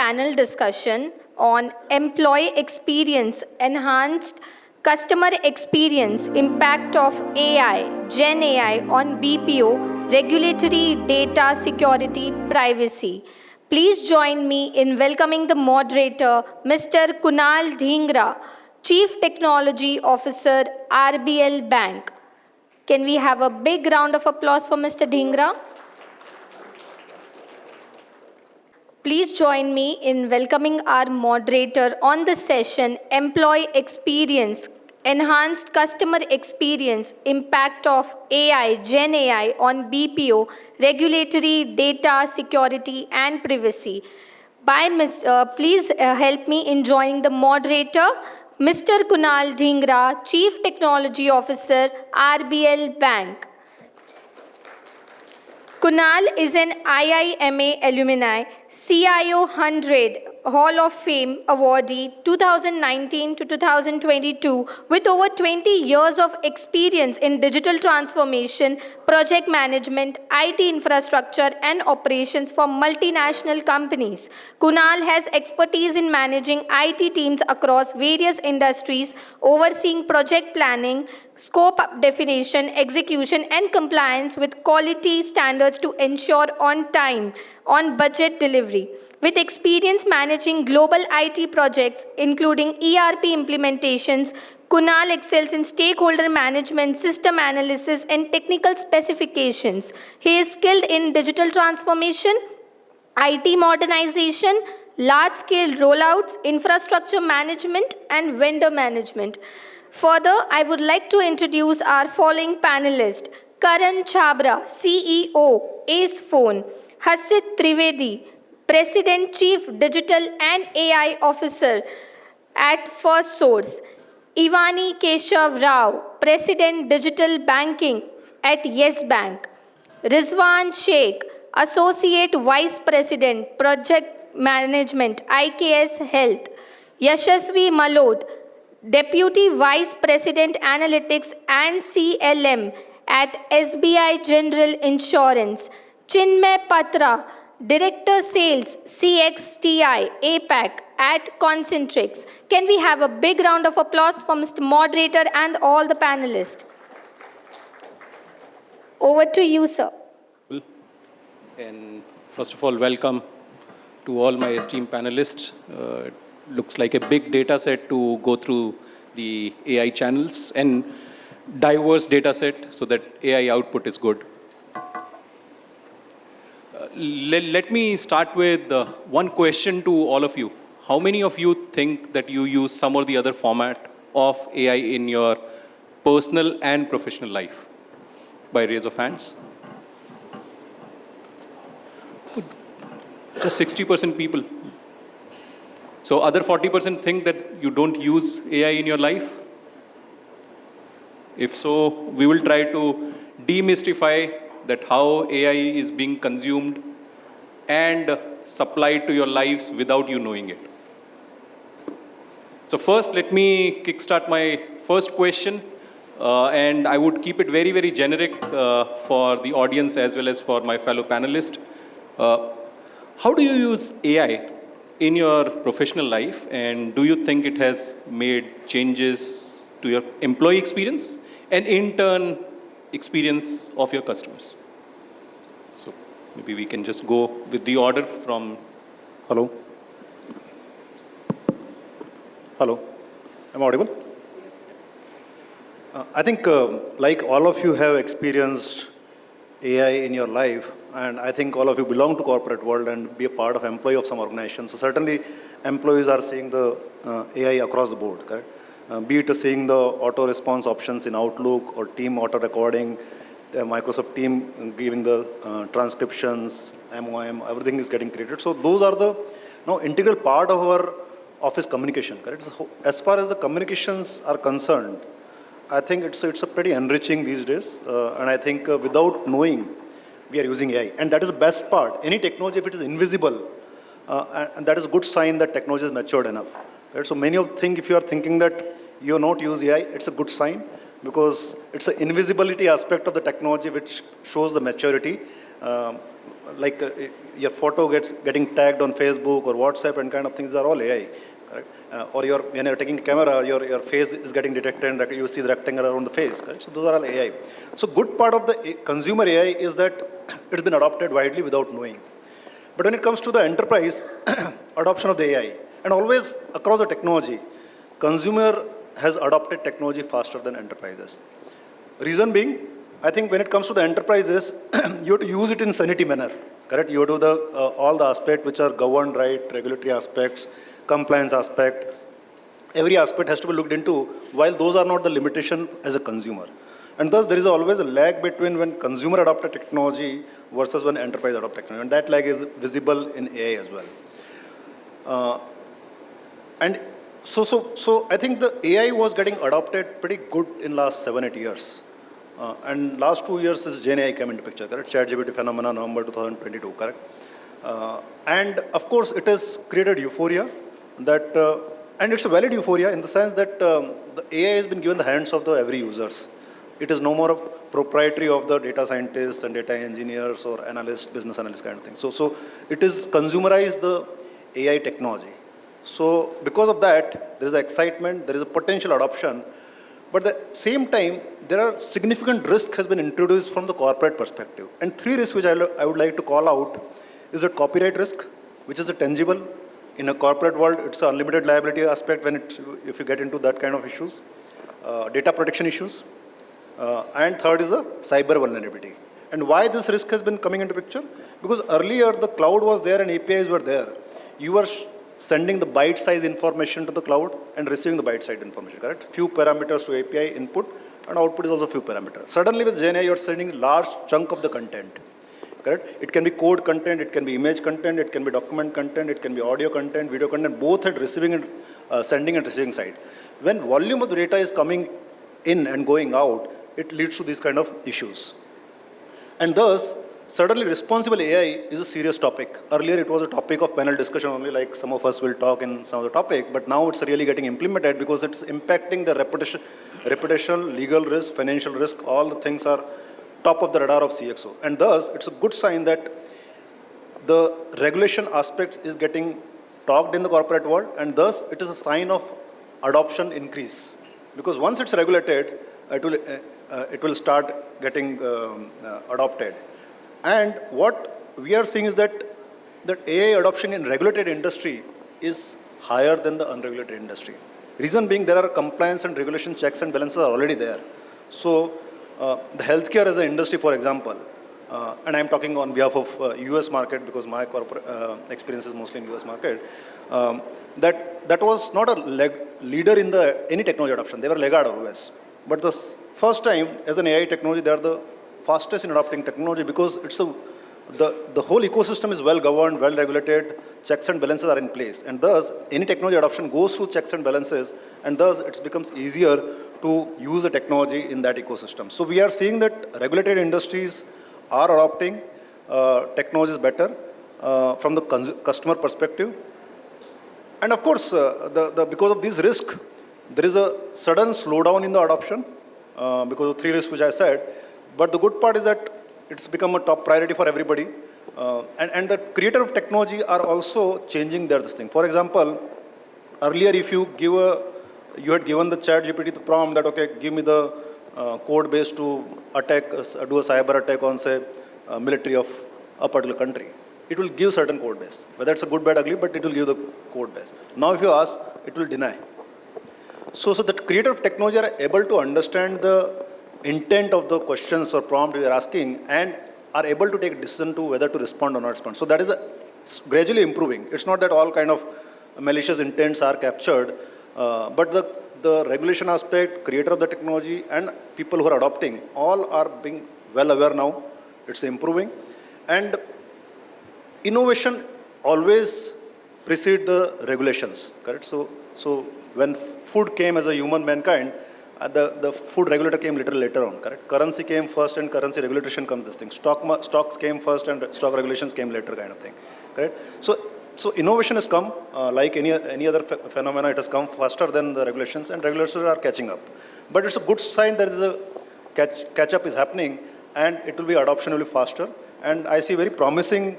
panel discussion on employee experience, enhanced customer experience, impact of AI, Gen AI on BPO, regulatory, data security, privacy. Please join me in welcoming the moderator, Mr. Kunal Dhingra, Chief Technology Officer, RBL Bank. Can we have a big round of applause for Mr. Dhingra? Please join me in welcoming our moderator on the session, Employee Experience, Enhanced Customer Experience, Impact of AI, Gen AI on BPO, Regulatory, Data, Security and Privacy. Please help me in joining the moderator, Mr. Kunal Dhingra, Chief Technology Officer, RBL Bank. Kunal is an IIMA alumni, CIO 100 Hall of Fame awardee 2019 to 2022 with over 20 years of experience in digital transformation, project management, IT infrastructure and operations for multinational companies. Kunal has expertise in managing IT teams across various industries, overseeing project planning, scope definition, execution, and compliance with quality standards to ensure on time, on budget delivery. With experience managing global IT projects, including ERP implementations, Kunal excels in stakeholder management, system analysis, and technical specifications. He is skilled in digital transformation, IT modernization, large-scale rollouts, infrastructure management, and vendor management. Further, I would like to introduce our following panelists. Karan Chhabra, CEO, Acefone. Hasit Trivedi, President Chief Digital and AI Officer at Firstsource. Evani Keshav Rao, President Digital Banking at Yes Bank. Rizwan Shaikh, Associate Vice President, Project Management, IKS Health. Yashaswi Malot, Deputy Vice President Analytics and CLM at SBI General Insurance. Chinmay Patra, Director Sales, CXTI, APAC at CONCENTRIX. Can we have a big round of applause for Mr. Moderator and all the panelists? Over to you, sir. And first of all, welcome to all my esteemed panelists. Looks like a big data set to go through the AI channels and diverse data set so that AI output is good. Let me start with one question to all of you. How many of you think that you use some or the other format of AI in your personal and professional life? By raise of hands. Just 60% people. So other 40% think that you don't use AI in your life? If so, we will try to demystify that how AI is being consumed and supplied to your lives without you knowing it. So first, let me kickstart my first question, and I would keep it very, very generic for the audience as well as for my fellow panelists. How do you use AI in your professional life, and do you think it has made changes to your employee experience and in turn experience of your customers? So maybe we can just go with the order from... Hello? Hello? Am I audible? I think like all of you have experienced AI in your life, and I think all of you belong to corporate world and be a part of employee of some organization. So certainly employees are seeing the AI across the board, correct? Be it seeing the auto response options in Outlook or team auto recording, Microsoft Team giving the transcriptions, MOM, everything is getting created. So those are the integral part of our office communication, correct? So as far as the communications are concerned, I think it's a pretty enriching these days, and I think without knowing, we are using AI. And that is the best part. Any technology, if it is invisible, and that is a good sign that technology is matured enough. Right? So many of think if you are thinking that you are not use AI, it's a good sign because it's an invisibility aspect of the technology which shows the maturity. like your photo getting tagged on Facebook or WhatsApp and kind of things are all AI, correct? Or when you're taking a camera, your face is getting detected and you see the rectangle around the face, correct? So those are all AI. So good part of the consumer AI is that it's been adopted widely without knowing. But when it comes to the enterprise adoption of the AI, and always across the technology, consumer has adopted technology faster than enterprises. Reason being, I think when it comes to the enterprises, you have to use it in sanity manner, correct? You have to do all the aspects which are governed right, regulatory aspects, compliance aspect. Every aspect has to be looked into, while those are not the limitation as a consumer. And thus, there is always a lag between when consumer adopted technology versus when enterprise adopted technology. And that lag is visible in AI as well. And so I think the AI was getting adopted pretty good in last 7-8 years. And last 2 years, this Gen AI came into picture, correct? ChatGPT phenomena, November 2022, correct? And of course, it has created euphoria that, and it's a valid euphoria in the sense that the AI has been given the hands of the every users. It is no more a proprietary of the data scientists and data engineers or analysts, business analysts kind of thing. So it is consumerized the AI technology. So because of that, there is excitement, there is a potential adoption, but at the same time, there are significant risk has been introduced from the corporate perspective. And 3 risks which I would like to call out is the copyright risk, which is a tangible. In a corporate world, it's an unlimited liability aspect if you get into that kind of issues. Data protection issues. And third is the cyber vulnerability. And why this risk has been coming into picture? Because earlier the cloud was there and APIs were there. You were sending the byte-size information to the cloud and receiving the byte-size information, correct? Few parameters to API input and output is also few parameters. Suddenly with GenAI, you're sending large chunk of the content, correct? It can be code content, it can be image content, it can be document content, it can be audio content, video content, both at receiving and sending and receiving side. When volume of the data is coming in and going out, it leads to these kind of issues. And thus, suddenly responsible AI is a serious topic. Earlier it was a topic of panel discussion only, like some of us will talk in some of the topic, but now it's really getting implemented because it's impacting the reputation, legal risk, financial risk, all the things are top of the radar of CXO. And thus, it's a good sign that the regulation aspects is getting talked in the corporate world, and thus it is a sign of adoption increase. Because once it's regulated, it will start getting adopted. And what we are seeing is that AI adoption in regulated industry is higher than the unregulated industry. Reason being, there are compliance and regulation checks and balances are already there. So the healthcare as an industry, for example, and I'm talking on behalf of US market because my corporate experience is mostly in US market, that was not a leader in any technology adoption. They were laggard always. But the first time as an AI technology, they are the fastest in adopting technology because it's the whole ecosystem is well governed, well regulated, checks and balances are in place. And thus, any technology adoption goes through checks and balances, and thus it becomes easier to use the technology in that ecosystem. So we are seeing that regulated industries are adopting technologies better from the customer perspective. And of course, because of these risks, there is a sudden slowdown in the adoption because of 3 risks which I said. But the good part is that it's become a top priority for everybody. And the creator of technology are also changing this thing. For example, earlier if you had given the ChatGPT the prompt that, okay, give me the code base to attack, do a cyber attack on, say, military of a particular country. It will give certain code base. Whether it's a good, bad, ugly, but it will give the code base. Now if you ask, it will deny. So the creator of technology are able to understand the intent of the questions or prompt we are asking and are able to take a decision to whether to respond or not respond. So that is gradually improving. It's not that all kind of malicious intents are captured, but the regulation aspect, creator of the technology and people who are adopting, all are being well aware now. It's improving. And innovation always precedes the regulations, correct? So when food came as a human mankind, the food regulator came little later on, correct? Currency came first and currency regulation comes this thing. Stocks came first and stock regulations came later kind of thing, correct? So innovation has come, like any other phenomena, it has come faster than the regulations and regulators are catching up. But it's a good sign that there is a catch-up is happening and it will be adoption will be faster. And I see very promising,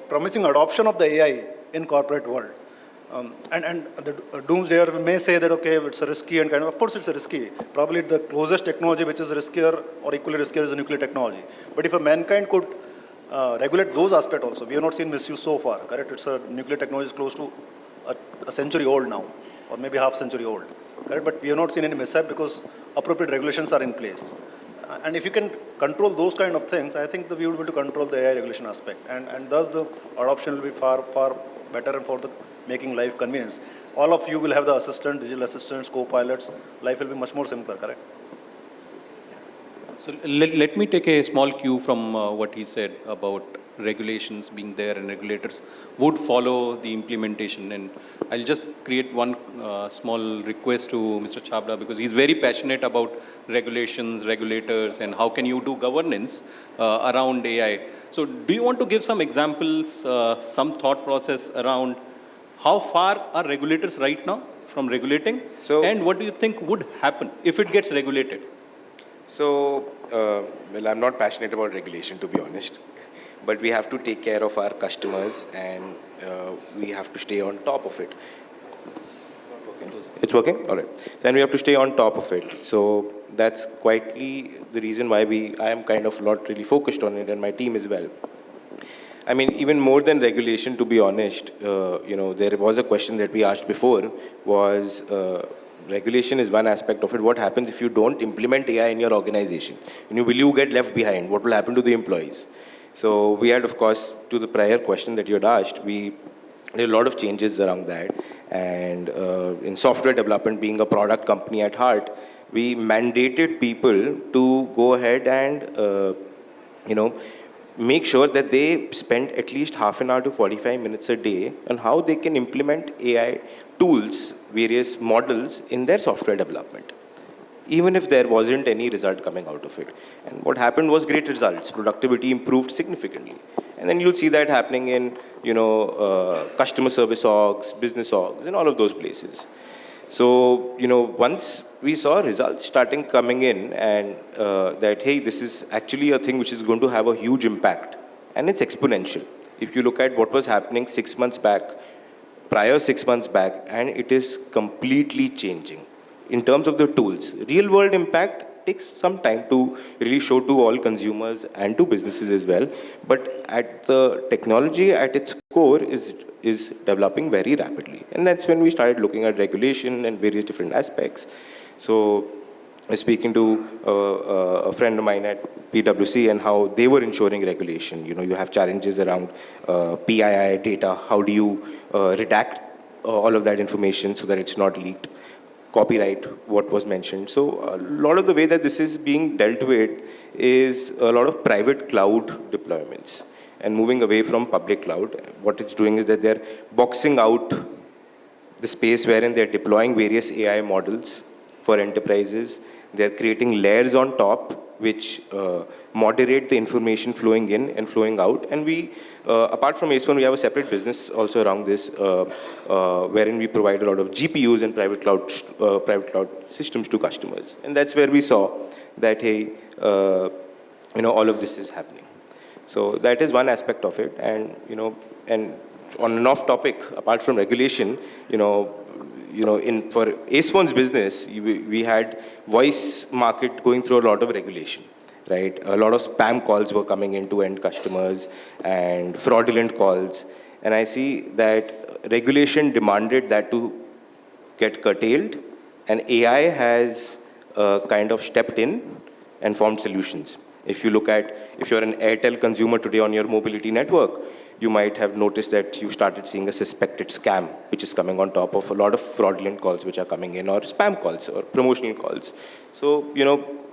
promising adoption of the AI in corporate world. And the doomsdayer may say that, okay, it's a risky and kind of course it's a risky. Probably the closest technology which is riskier or equally riskier is the nuclear technology. But if a mankind could regulate those aspects also, we have not seen misuse so far, correct? It's a nuclear technology is close to a century old now, or maybe half century old, correct? But we have not seen any mishap because appropriate regulations are in place. And if you can control those kind of things, I think that we will be able to control the AI regulation aspect. And thus the adoption will be far, far better and for the making life convenience. All of you will have the assistant, digital assistants, co-pilots. Life will be much more simpler, correct? So let me take a small cue from what he said about regulations being there and regulators would follow the implementation. And I'll just create one small request to Mr. Chhabra because he's very passionate about regulations, regulators, and how can you do governance around AI. So do you want to give some examples, some thought process around how far are regulators right now from regulating? And what do you think would happen if it gets regulated? So, well, I'm not passionate about regulation, to be honest. But we have to take care of our customers and we have to stay on top of it. It's working? All right. Then we have to stay on top of it. So that's quietly the reason why I am kind of not really focused on it and my team as well. I mean, even more than regulation, to be honest, there was a question that we asked before was, regulation is one aspect of it. What happens if you don't implement AI in your organization? Will you get left behind? What will happen to the employees? So we had, of course, to the prior question that you had asked, we did a lot of changes around that. And in software development, being a product company at heart, we mandated people to go ahead and, make sure that they spend at least half an hour to 45 minutes a day on how they can implement AI tools, various models in their software development, even if there wasn't any result coming out of it. And what happened was great results. Productivity improved significantly. And then you'll see that happening in, customer service orgs, business orgs, and all of those places. So, once we saw results starting coming in and that, hey, this is actually a thing which is going to have a huge impact. And it's exponential. If you look at what was happening 6 months back, prior 6 months back, and it is completely changing. In terms of the tools, real world impact takes some time to really show to all consumers and to businesses as well. But at the technology at its core is developing very rapidly. And that's when we started looking at regulation and various different aspects. So I was speaking to a friend of mine at PwC and how they were ensuring regulation. You have challenges around PII data. How do you redact all of that information so that it's not leaked? Copyright, what was mentioned. So a lot of the way that this is being dealt with is a lot of private cloud deployments and moving away from public cloud. What it's doing is that they're boxing out the space wherein they're deploying various AI models for enterprises. They're creating layers on top which moderate the information flowing in and flowing out. And we, apart from Acefone, we have a separate business also around this, wherein we provide a lot of GPUs and private cloud systems to customers. And that's where we saw that, hey, all of this is happening. So that is one aspect of it. And, and on an off topic, apart from regulation, for Acefone's business, we had voice market going through a lot of regulation, right? A lot of spam calls were coming into end customers and fraudulent calls. And I see that regulation demanded that to get curtailed, and AI has kind of stepped in and formed solutions. If you look at, if you're an Airtel consumer today on your mobility network, you might have noticed that you started seeing a suspected scam, which is coming on top of a lot of fraudulent calls which are coming in, or spam calls, or promotional calls. So,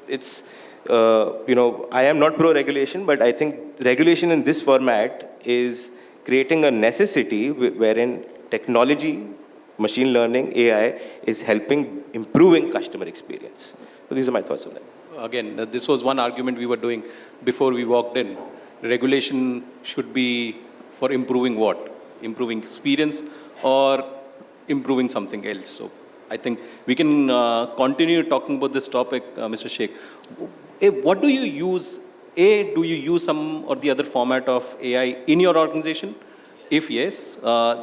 it's, I am not pro-regulation, but I think regulation in this format is creating a necessity wherein technology, machine learning, AI is helping improving customer experience. So these are my thoughts on that. Again, this was one argument we were doing before we walked in. Regulation should be for improving what? Improving experience or improving something else. So I think we can continue talking about this topic, Mr. Shaikh. what do you use? Do you use some or the other format of AI in your organization? If yes,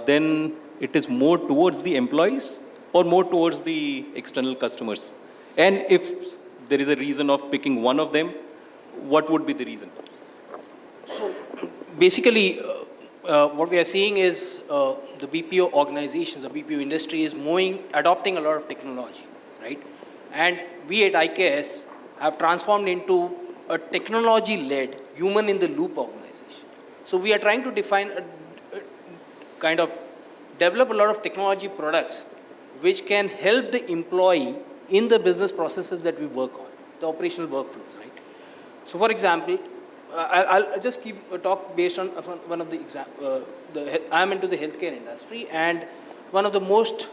then it is more towards the employees or more towards the external customers? And if there is a reason of picking one of them, what would be the reason? So basically, what we are seeing is the BPO organizations, the BPO industry is adopting a lot of technology, right? And we at IKS have transformed into a technology-led, human-in-the-loop organization. So we are trying to kind of develop a lot of technology products which can help the employee in the business processes that we work on, the operational workflows, right? So for example, I'll just talk based on one of the examples. I'm into the healthcare industry, and one of the most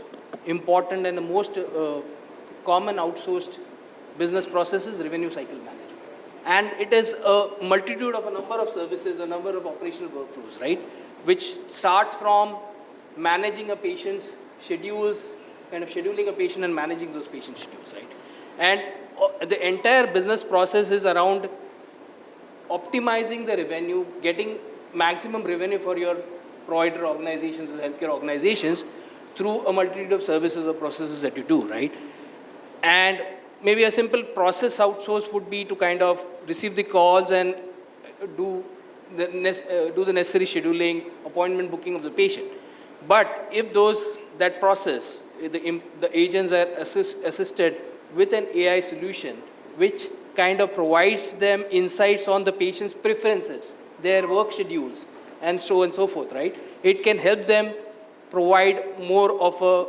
important and the most common outsourced business process is revenue cycle management. And it is a multitude of a number of services, a number of operational workflows, right? Which starts from managing a patient's schedules, kind of scheduling a patient and managing those patient schedules, right? And the entire business process is around optimizing the revenue, getting maximum revenue for your provider organizations or healthcare organizations through a multitude of services or processes that you do, right? And maybe a simple process outsource would be to kind of receive the calls and do the necessary scheduling, appointment booking of the patient. But if that process, the agents are assisted with an AI solution, which kind of provides them insights on the patient's preferences, their work schedules, and so on and so forth, right? It can help them provide more of a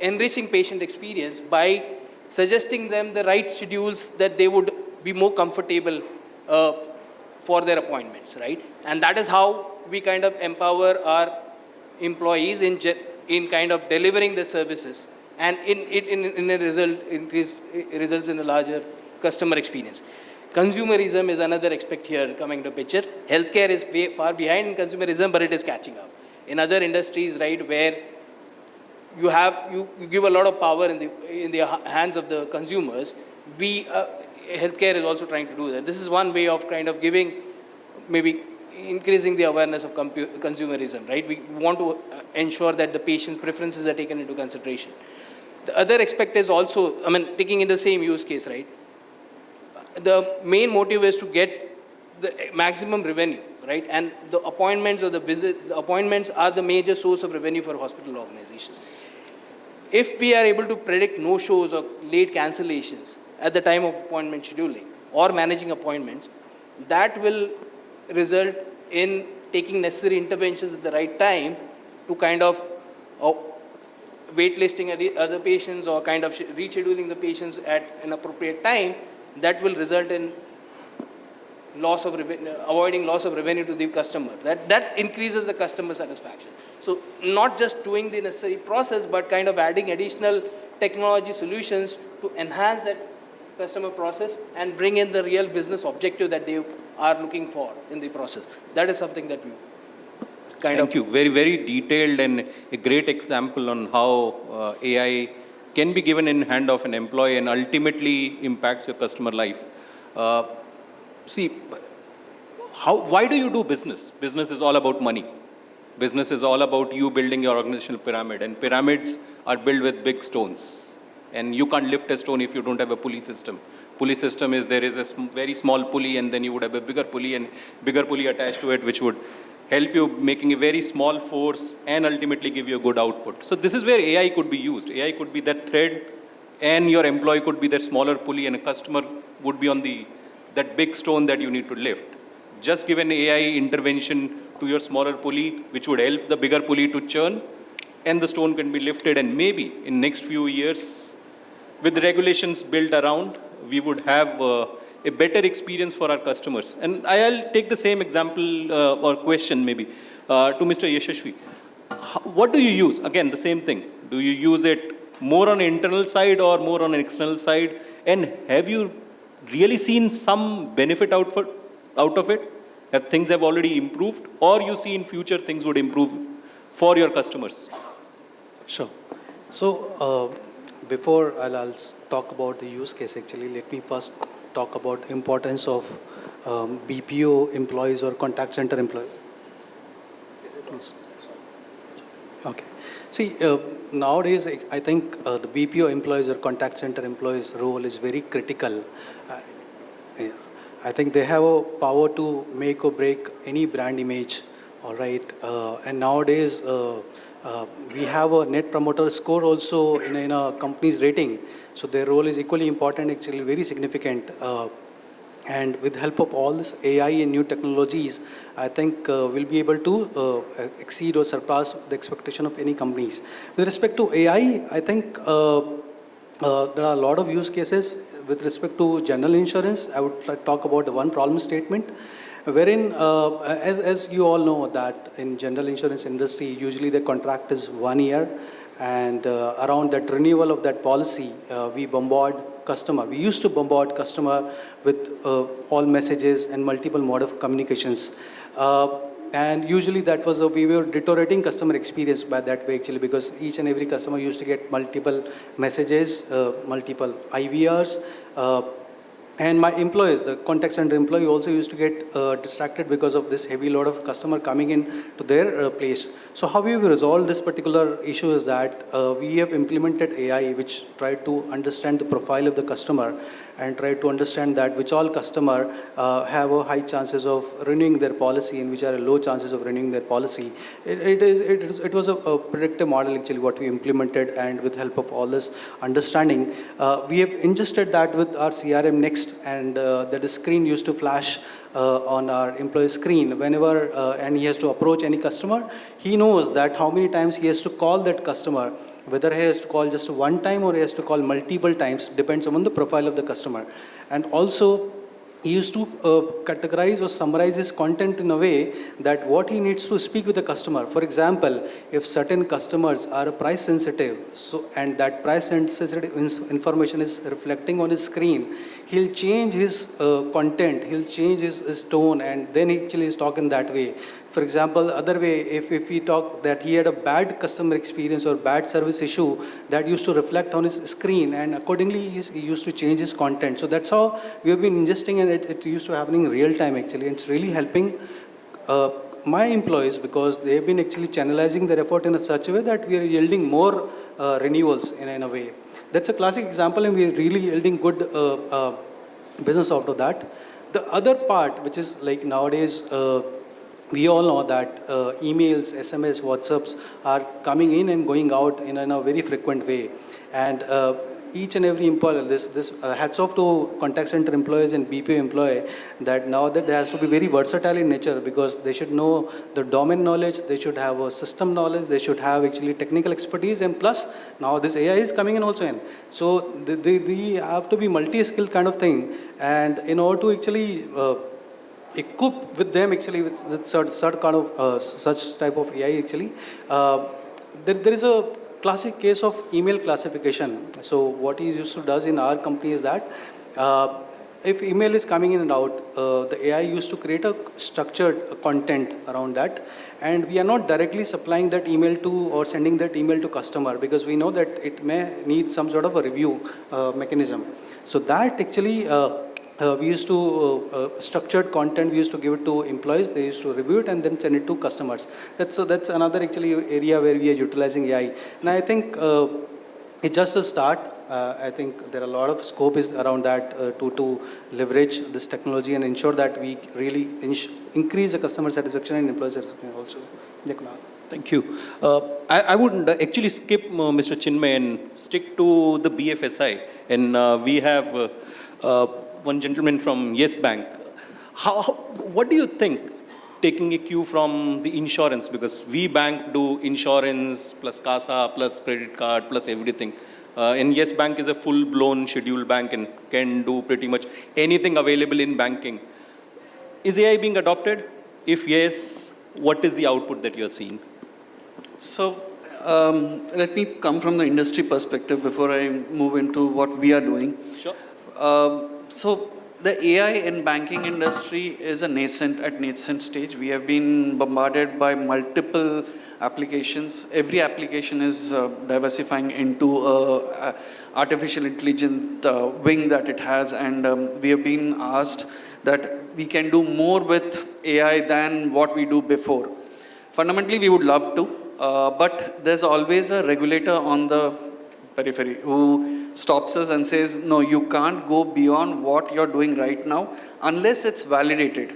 enriching patient experience by suggesting them the right schedules that they would be more comfortable for their appointments, right? And that is how we kind of empower our employees in kind of delivering the services, and in a results in a larger customer experience. Consumerism is another aspect here coming to picture. Healthcare is way far behind in consumerism, but it is catching up. In other industries, right, where you give a lot of power in the hands of the consumers, healthcare is also trying to do that. This is one way of kind of maybe increasing the awareness of consumerism, right? We want to ensure that the patient's preferences are taken into consideration. The other aspect is also, taking in the same use case, right? The main motive is to get the maximum revenue, right? And the appointments or the appointments are the major source of revenue for hospital organizations. If we are able to predict no-shows or late cancellations at the time of appointment scheduling or managing appointments, that will result in taking necessary interventions at the right time to kind of waitlisting other patients or kind of rescheduling the patients at an appropriate time. That will result in avoiding loss of revenue to the customer. That increases the customer satisfaction. So not just doing the necessary process, but kind of adding additional technology solutions to enhance that customer process and bring in the real business objective that they are looking for in the process. That is something that we Thank you. Very, very detailed and a great example on how AI can be given in hand of an employee and ultimately impacts your customer life. Why do you do business? Business is all about money. Business is all about you building your organizational pyramid, and pyramids are built with big stones. And you can't lift a stone if you don't have a pulley system. Pulley system is there is a very small pulley, and then you would have a bigger pulley and bigger pulley attached to it, which would help you making a very small force and ultimately give you a good output. So this is where AI could be used. AI could be that thread, and your employee could be that smaller pulley, and a customer would be on that big stone that you need to lift. Just give an AI intervention to your smaller pulley, which would help the bigger pulley to churn, and the stone can be lifted. And maybe in next few years, with regulations built around, we would have a better experience for our customers. And I'll take the same example or question maybe to Mr. Yashaswi. What do you use? Again, the same thing. Do you use it more on an internal side or more on an external side? And have you really seen some benefit out of it? Have things already improved, or you see in future things would improve for your customers? Sure. So before I'll talk about the use case, actually, let me first talk about importance of BPO employees or contact center employees. Please. Okay. See, nowadays, I think the BPO employees or contact center employees' role is very critical. Yeah. I think they have a power to make or break any brand image, all right? And nowadays, we have a net promoter score also in a company's rating. So their role is equally important, actually very significant. And with the help of all this AI and new technologies, I think we'll be able to exceed or surpass the expectation of any companies. With respect to AI, I think there are a lot of use cases. With respect to general insurance, I would like to talk about the one problem statement, wherein, as you all know, that in general insurance industry, usually the contract is 1 year, and around that renewal of that policy, we bombard customer. We used to bombard customer with all messages and multiple mode of communications. And usually that was we were deteriorating customer experience by that way actually, because each and every customer used to get multiple messages, multiple IVRs, and my employees, the contact center employee also used to get distracted because of this heavy load of customer coming in to their place. So how we have resolved this particular issue is that we have implemented AI which tried to understand the profile of the customer and try to understand that which all customer have a high chances of renewing their policy and which are low chances of renewing their policy. It was a predictive model actually what we implemented, and with help of all this understanding, we have ingested that with our CRM Next, and that the screen used to flash on our employee screen whenever and he has to approach any customer. He knows that how many times he has to call that customer, whether he has to call just one time or he has to call multiple times, depends on the profile of the customer. And also, he used to categorize or summarize his content in a way that what he needs to speak with the customer. For example, if certain customers are price sensitive, so and that price sensitive information is reflecting on his screen, he'll change his content, he'll change his tone, and then he actually is talking that way. For example, other way, if we talk that he had a bad customer experience or bad service issue, that used to reflect on his screen, and accordingly he used to change his content. So that's how we have been ingesting, and it used to happen in real time actually. It's really helping my employees because they have been actually channelizing their effort in such a way that we are yielding more renewals in a way. That's a classic example, and we are really yielding good business out of that. The other part, which is like nowadays, we all know that emails, SMS, WhatsApps are coming in and going out in a very frequent way. And each and every employer, this hats off to contact center employees and BPO employee, that now that there has to be very versatile in nature, because they should know the domain knowledge, they should have a system knowledge, they should have actually technical expertise, and plus now this AI is coming in also in. So they have to be multi-skill kind of thing. And in order to actually equip with them actually with such kind of such type of AI actually, there is a classic case of email classification. So what he used to does in our company is that if email is coming in and out, the AI used to create a structured content around that, and we are not directly supplying that email to or sending that email to customer, because we know that it may need some sort of a review mechanism. So that actually we used to structured content we used to give it to employees, they used to review it and then send it to customers. That's another actually area where we are utilizing AI. And I think it's just a start. I think there are a lot of scope is around that to leverage this technology and ensure that we really increase the customer satisfaction and employee satisfaction also. Thank you. I would actually skip Mr. Chinmay and stick to the BFSI. And we have one gentleman from Yes Bank. What do you think, taking a cue from the insurance, because we bank do insurance plus CASA plus credit card plus everything. And Yes Bank is a full-blown scheduled bank and can do pretty much anything available in banking. Is AI being adopted? If yes, what is the output that you're seeing? So let me come from the industry perspective before I move into what we are doing. Sure. So the AI in banking industry is at nascent stage. We have been bombarded by multiple applications. Every application is diversifying into artificial intelligence wing that it has, and we have been asked that we can do more with AI than what we do before. Fundamentally, we would love to, but there's always a regulator on the periphery who stops us and says, no, you can't go beyond what you're doing right now unless it's validated.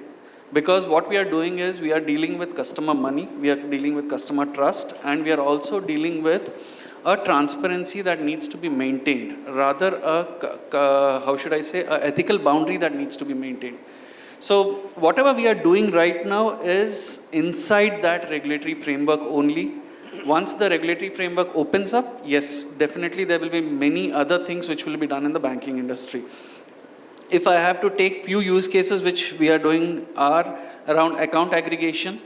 Because what we are doing is we are dealing with customer money, we are dealing with customer trust, and we are also dealing with a transparency that needs to be maintained, rather how should I say, a ethical boundary that needs to be maintained. So whatever we are doing right now is inside that regulatory framework only. Once the regulatory framework opens up, yes, definitely there will be many other things which will be done in the banking industry. If I have to take few use cases which we are doing are around account aggregation,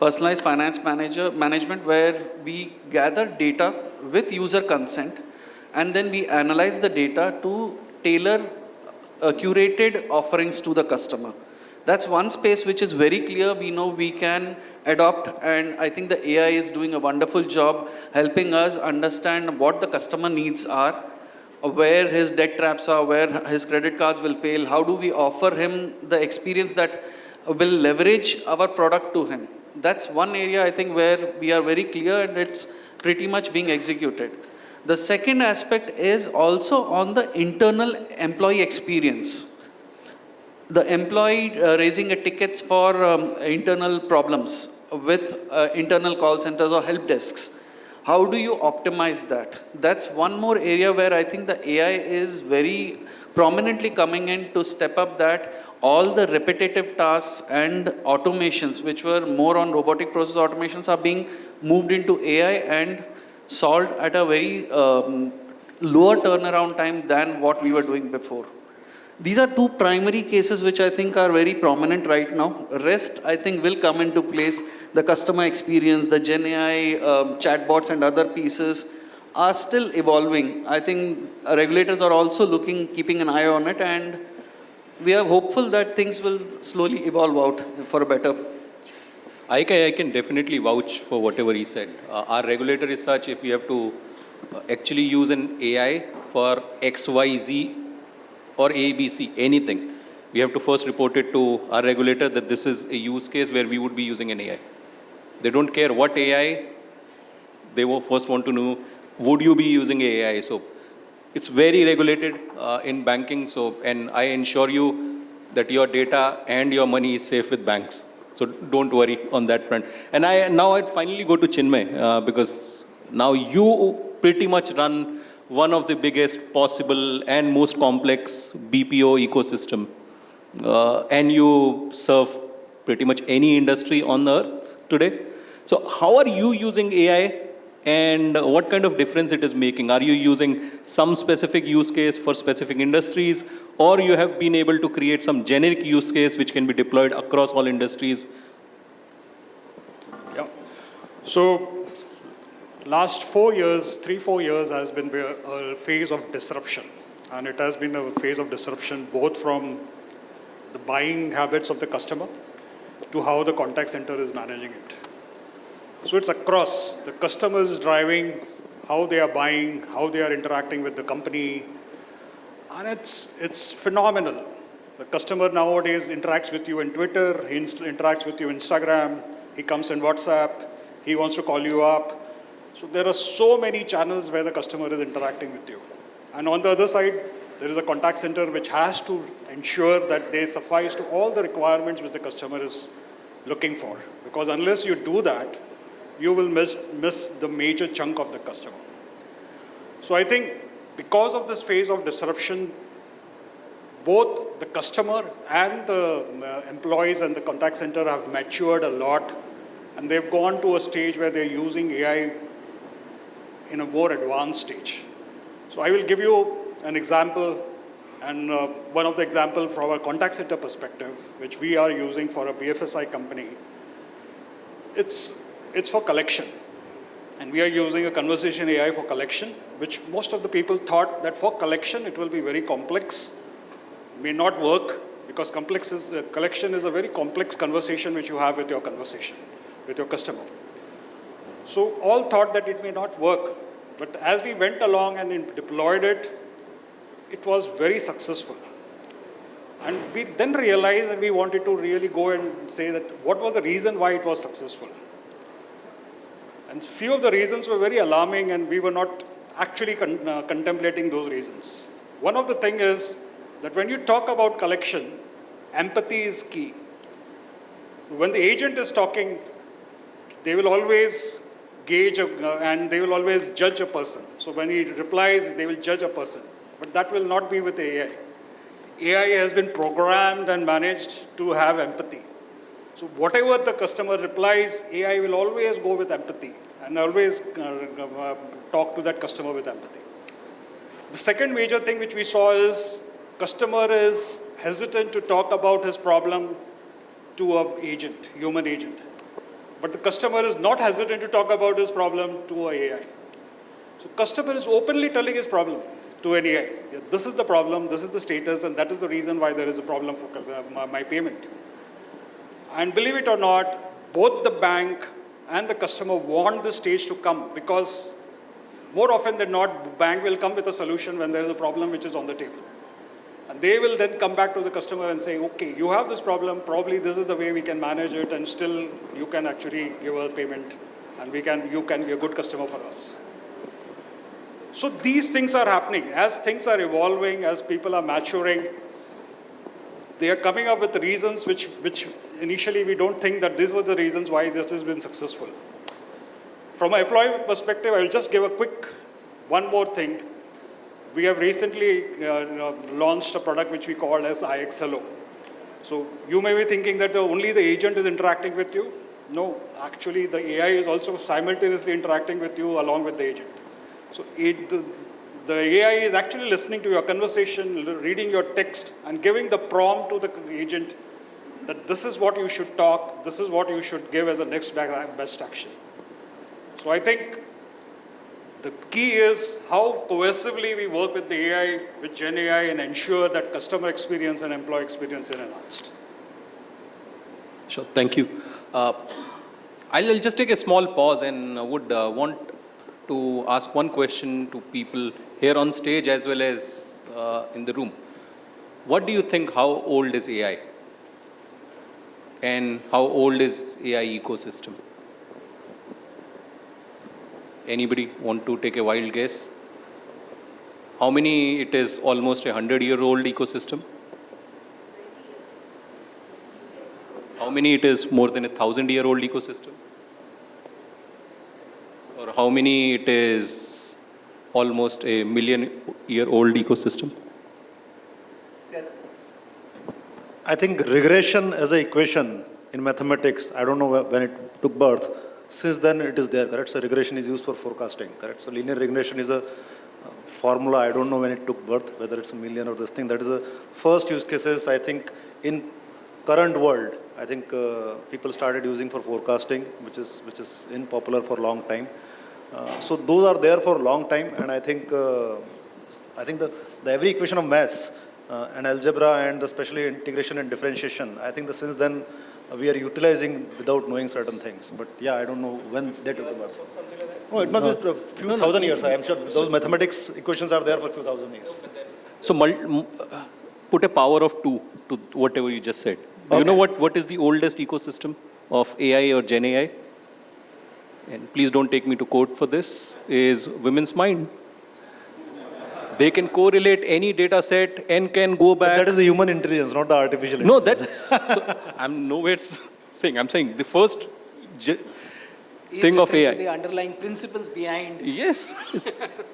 personalized finance management, where we gather data with user consent and then we analyze the data to tailor curated offerings to the customer. That's one space which is very clear. We know we can adopt, and I think the AI is doing a wonderful job helping us understand what the customer needs are, where his debt traps are, where his credit cards will fail. How do we offer him the experience that will leverage our product to him? That's one area I think where we are very clear and it's pretty much being executed. The second aspect is also on the internal employee experience. The employee raising tickets for internal problems with internal call centers or help desks. How do you optimize that? That's one more area where I think the AI is very prominently coming in to step up that all the repetitive tasks and automations which were more on robotic process automations are being moved into AI and solved at a very lower turnaround time than what we were doing before. These are two primary cases which I think are very prominent right now. Rest, I think, will come into place. The customer experience, the Gen AI chatbots and other pieces are still evolving. I think regulators are also keeping an eye on it, and we are hopeful that things will slowly evolve out for a better. I can definitely vouch for whatever he said. Our regulator is such, if we have to actually use an AI for XYZ or ABC, anything, we have to first report it to our regulator that this is a use case where we would be using an AI. They don't care what AI, they will first want to know, would you be using AI? So it's very regulated in banking. So, and I ensure you that your data and your money is safe with banks. So don't worry on that front. And now I'd finally go to Chinmay because now you pretty much run one of the biggest possible and most complex BPO ecosystem. And you serve pretty much any industry on the earth today. So how are you using AI and what kind of difference it is making? Are you using some specific use case for specific industries, or you have been able to create some generic use case which can be deployed across all industries? Yeah. So last 4 years, 3-4 years has been a phase of disruption. And it has been a phase of disruption both from the buying habits of the customer to how the contact center is managing it. So it's across. The customer is driving how they are buying, how they are interacting with the company. And it's phenomenal. The customer nowadays interacts with you in Twitter, he interacts with you in Instagram, he comes in WhatsApp, he wants to call you up. So there are so many channels where the customer is interacting with you. And on the other side, there is a contact center which has to ensure that they suffice to all the requirements which the customer is looking for. Because unless you do that, you will miss the major chunk of the customer. So I think because of this phase of disruption, both the customer and the employees and the contact center have matured a lot, and they've gone to a stage where they're using AI in a more advanced stage. So I will give you an example, and one of the examples from a contact center perspective, which we are using for a BFSI company. It's for collection. And we are using a conversation AI for collection, which most of the people thought that for collection it will be very complex. may not work because collection is a very complex conversation which you have with your customer. So all thought that it may not work, but as we went along and deployed it, it was very successful. And we then realized that we wanted to really go and say that what was the reason why it was successful. And few of the reasons were very alarming and we were not actually contemplating those reasons. One of the things is that when you talk about collection, empathy is key. When the agent is talking, they will always gauge and they will always judge a person. So when he replies, they will judge a person. But that will not be with AI. AI has been programmed and managed to have empathy. So whatever the customer replies, AI will always go with empathy and always talk to that customer with empathy. The second major thing which we saw is customer is hesitant to talk about his problem to an agent, human agent. But the customer is not hesitant to talk about his problem to an AI. So customer is openly telling his problem to an AI. Yeah, this is the problem, this is the status, and that is the reason why there is a problem for my payment. And believe it or not, both the bank and the customer want this stage to come because more often than not, bank will come with a solution when there is a problem which is on the table. And they will then come back to the customer and say, okay, you have this problem, probably this is the way we can manage it, and still you can actually give a payment, and you can be a good customer for us. So these things are happening. As things are evolving, as people are maturing, they are coming up with reasons which initially we don't think that these were the reasons why this has been successful. From an employee perspective, I will just give one more thing. We have recently launched a product which we call as IXLO. So you may be thinking that only the agent is interacting with you. No, actually the AI is also simultaneously interacting with you along with the agent. So the AI is actually listening to your conversation, reading your text, and giving the prompt to the agent that this is what you should talk, this is what you should give as a next best action. So I think the key is how cohesively we work with the AI, with Gen AI, and ensure that customer experience and employee experience are enhanced. Sure, thank you. I'll just take a small pause and would want to ask one question to people here on stage as well as in the room. What do you think, how old is AI? And how old is AI ecosystem? Anybody want to take a wild guess? How many it is almost a 100-year-old ecosystem? How many it is more than a 1,000-year-old ecosystem? Or how many it is almost a 1,000,000-year-old ecosystem? I think regression as an equation in mathematics, I don't know when it took birth. Since then it is there, correct? So regression is used for forecasting, correct? So linear regression is a formula. I don't know when it took birth, whether it's 1,000,000 or this thing. That is the first use cases, I think, in current world. I think people started using for forecasting, which is in popular for a long time. So those are there for a long time, and I think the every equation of maths and algebra and especially integration and differentiation, I think since then we are utilizing without knowing certain things. But yeah, I don't know when they took the birth. No, it must be a few thousand years. I am sure those mathematics equations are there for a few thousand years. So put a power of 2 to whatever you just said. Do you know what is the oldest ecosystem of AI or Gen AI? And please don't take me to court for this, is women's mind. They can correlate any data set and can go back. But that is the human intelligence, not the artificial No, intelligence. I'm nowhere saying. I'm saying the first thing of AI. The underlying principles behind. Yes.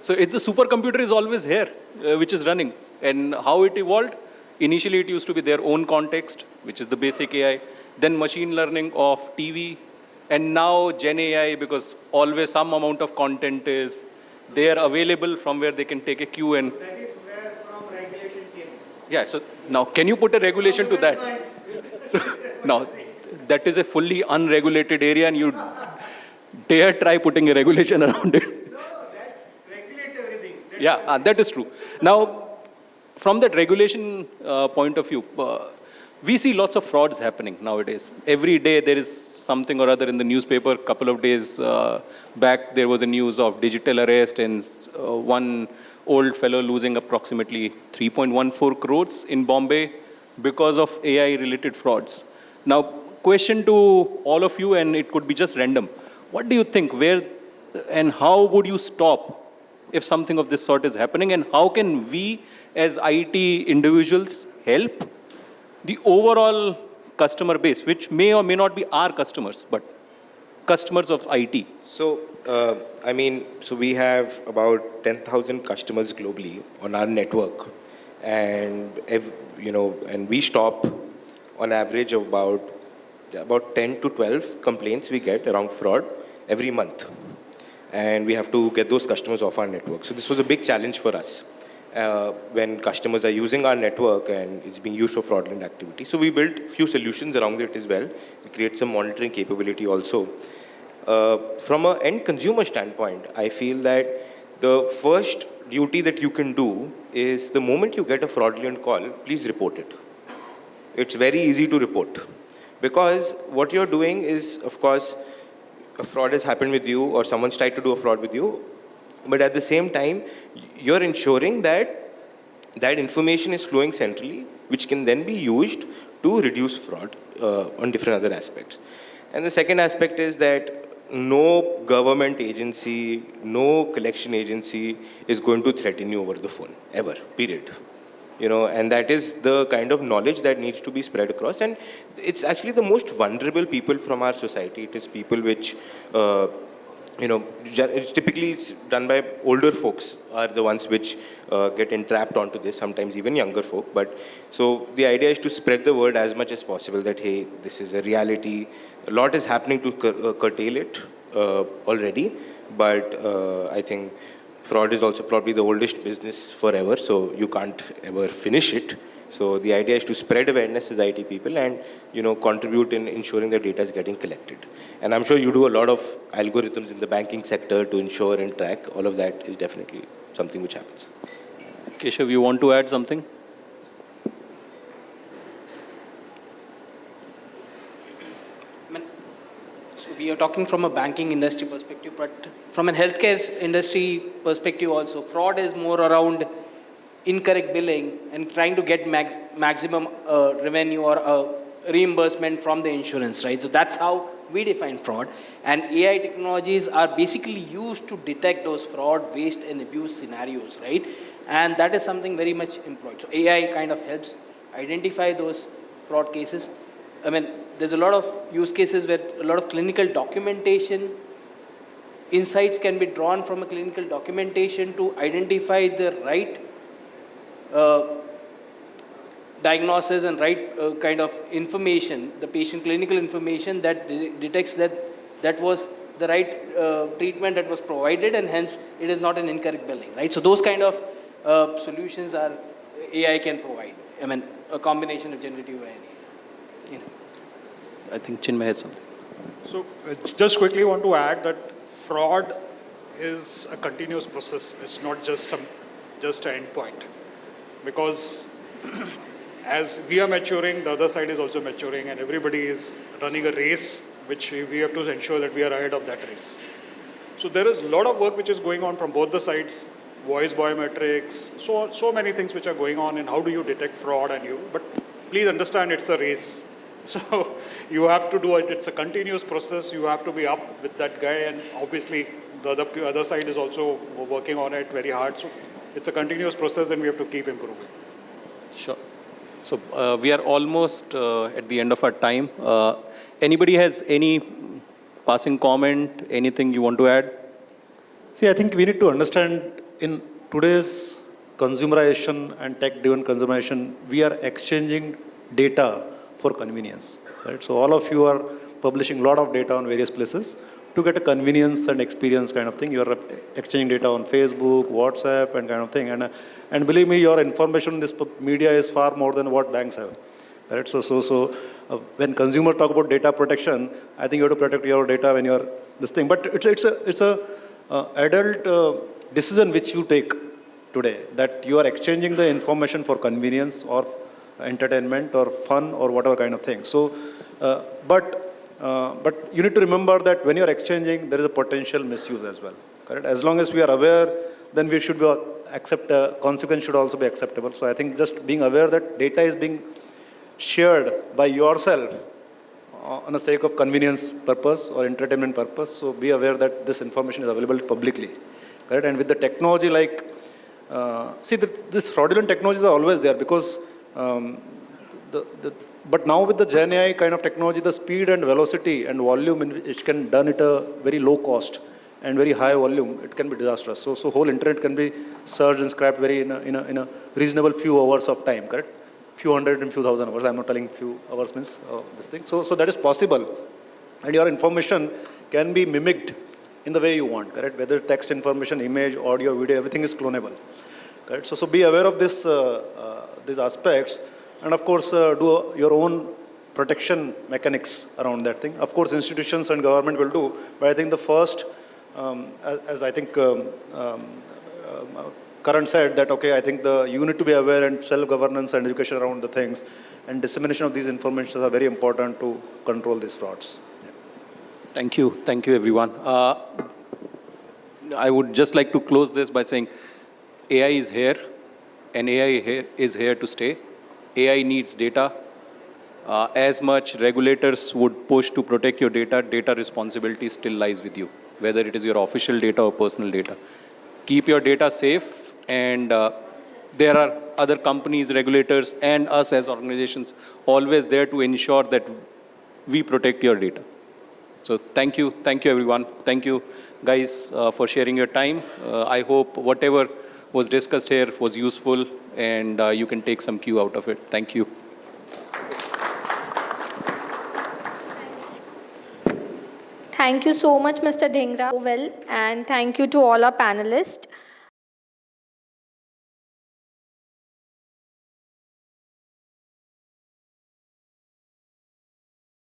So it's a supercomputer is always here, which is running. And how it evolved? Initially, it used to be their own context, which is the basic AI. Then machine learning of TV. And now Gen AI, because always some amount of content is there available from where they can take a cue and... That is where from regulation came. Yeah, so now can you put a regulation to that? So now that is a fully unregulated area and you dare try putting a regulation around it. No, that regulates everything. Yeah, that is true. Now, from that regulation point of view, we see lots of frauds happening nowadays. Every day there is something or other in the newspaper. A couple of days back, there was a news of digital arrest and one old fellow losing approximately 3.14 crores in Bombay because of AI-related frauds. Now, question to all of you, and it could be just random. What do you think, where and how would you stop if something of this sort is happening, and how can we as IT individuals help the overall customer base, which may or may not be our customers, but customers of IT? So, so we have about 10,000 customers globally on our network, and and we stop on average of about 10 to 12 complaints we get around fraud every month, and we have to get those customers off our network. So this was a big challenge for us when customers are using our network and it's being used for fraudulent activity. So we built a few solutions around it as well. We create some monitoring capability also. From an end consumer standpoint, I feel that the first duty that you can do is the moment you get a fraudulent call, please report it. It's very easy to report, because what you're doing is, of course, a fraud has happened with you or someone's tried to do a fraud with you, but at the same time, you're ensuring that that information is flowing centrally, which can then be used to reduce fraud on different other aspects. And the second aspect is that no government agency, no collection agency is going to threaten you over the phone, ever, period. And that is the kind of knowledge that needs to be spread across. And it's actually the most vulnerable people from our society. It is people which, it's typically done by older folks are the ones which get entrapped onto this, sometimes even younger folk. But so the idea is to spread the word as much as possible that, hey, this is a reality. A lot is happening to curtail it already, but I think fraud is also probably the oldest business forever, so you can't ever finish it. So the idea is to spread awareness as IT people and, contribute in ensuring that data is getting collected. And I'm sure you do a lot of algorithms in the banking sector to ensure and track. All of that is definitely something which happens. Keshav, you want to add something? So we are talking from a banking industry perspective, but from a healthcare industry perspective also, fraud is more around incorrect billing and trying to get maximum revenue or reimbursement from the insurance, right? So that's how we define fraud. And AI technologies are basically used to detect those fraud, waste and abuse scenarios, right? And that is something very much employed. So AI kind of helps identify those fraud cases. There's a lot of use cases where a lot of clinical documentation insights can be drawn from a clinical documentation to identify the right diagnosis and right kind of information, the patient clinical information that detects that was the right treatment that was provided, and hence it is not an incorrect billing, right? So those kind of solutions are AI can provide. A combination of generative AI. I think Chinmay has something. So just quickly want to add that fraud is a continuous process. It's not just an endpoint. Because as we are maturing, the other side is also maturing, and everybody is running a race, which we have to ensure that we are ahead of that race. So there is a lot of work which is going on from both the sides, voice biometrics, so many things which are going on, and how do you detect fraud but please understand it's a race. So you have to do it. It's a continuous process. You have to be up with that guy, and obviously the other side is also working on it very hard. So it's a continuous process, and we have to keep improving. Sure. So we are almost at the end of our time. Anybody has any passing comment, anything you want to add? See, I think we need to understand in today's consumerization and tech-driven consumerization, we are exchanging data for convenience, right? So all of you are publishing a lot of data on various places to get a convenience and experience kind of thing. You are exchanging data on Facebook, WhatsApp, and kind of thing. And believe me, your information in this media is far more than what banks have, right? So when consumers talk about data protection, I think you have to protect your data when you are this thing. But it's a adult decision which you take today, that you are exchanging the information for convenience or entertainment or fun or whatever kind of thing. So, but you need to remember that when you are exchanging, there is a potential misuse as well. Correct? As long as we are aware, then we should be consequence should also be acceptable. So I think just being aware that data is being shared by yourself on the sake of convenience purpose or entertainment purpose. So be aware that this information is available publicly. Correct? And with the technology like, this fraudulent technologies are always there because, but now with the Gen AI kind of technology, the speed and velocity and volume in which it can done at a very low cost and very high volume, it can be disastrous. So whole internet can be searched and scrapped in a reasonable few hours of time, correct? Few hundred and few thousand hours. I'm not telling few hours means this thing. So that is possible. And your information can be mimicked in the way you want, correct? Whether text information, image, audio, video, everything is clonable, correct? So be aware of this, these aspects. And of course, do your own protection mechanics around that thing. Of course, institutions and government will do, but I think the first, as I think Karan said that, okay, I think you need to be aware and self-governance and education around the things and dissemination of these information are very important to control these frauds. Yeah. Thank you everyone. I would just like to close this by saying AI is here and AI is here to stay. AI needs data. As much regulators would push to protect your data, data responsibility still lies with you, whether it is your official data or personal data. Keep your data safe, and there are other companies, regulators, and us as organizations always there to ensure that we protect your data. So thank you everyone. Thank you guys for sharing your time. I hope whatever was discussed here was useful and you can take some cue out of it. Thank you. Thank you so much, Mr. Dhingra. Well, and thank you to all our panelists.